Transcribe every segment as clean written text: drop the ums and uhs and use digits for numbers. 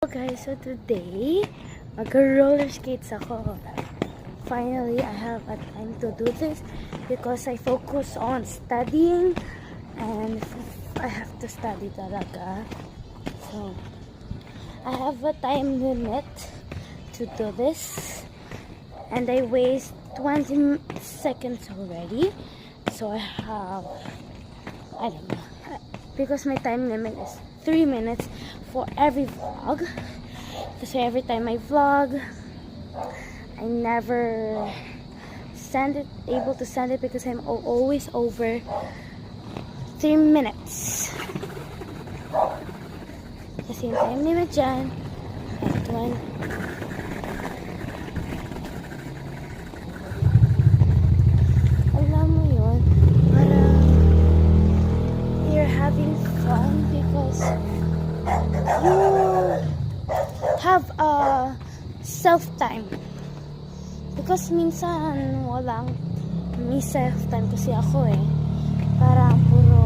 Guys, so today mag-roller skates ako. Finally, I have a time to do this because I focus on studying and I have to study talaga. So, I have a time limit to do this and I waste 20 seconds already. So I have, I don't know, because my time limit is 3 minutes for every vlog. Kasi every time I vlog, I never able to send it because I'm always over 3 minutes. Kasi yung time limit dyan, at 1. Alam mo yun, parang you're having fun because you have a self-time. Because minsan walang may self-time kasi ako eh. Parang puro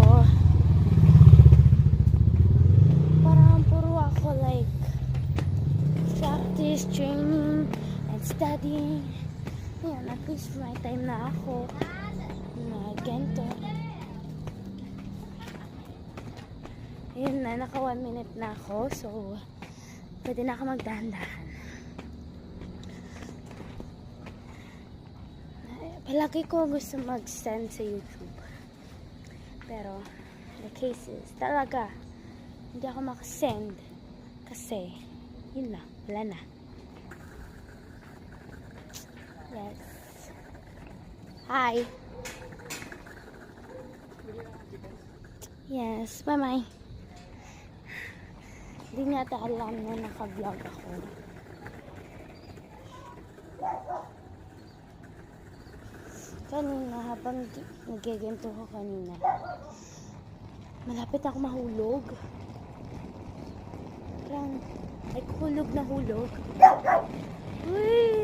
ako like practice, training, and studying. Yan, at least may time na ako na ganito. Ayun na, naka 1 minute na ako. So, pwede na ako magdahan-dahan. Palagi ko gusto mag-send sa YouTube. Pero, the case is, talaga, hindi ako makasend. Kasi, yun na, wala na. Yes. Hi. Yes, bye-bye. Hindi nga ata alam na naka-vlog ako. Kanina, habang nag-ganto ko kanina, malapit ako mahulog. Parang, like, hulog na hulog. Uy!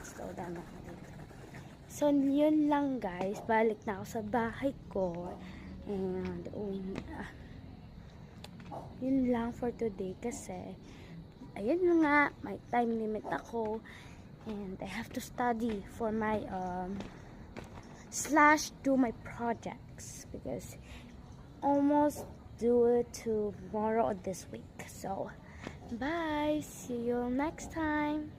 Slow down ako dito. So, yun lang guys. Balik na ako sa bahay ko. And, yun lang for today kasi ayun na nga, may time limit ako and I have to study for my / do my projects because almost do it tomorrow or this week. So bye, see you next time.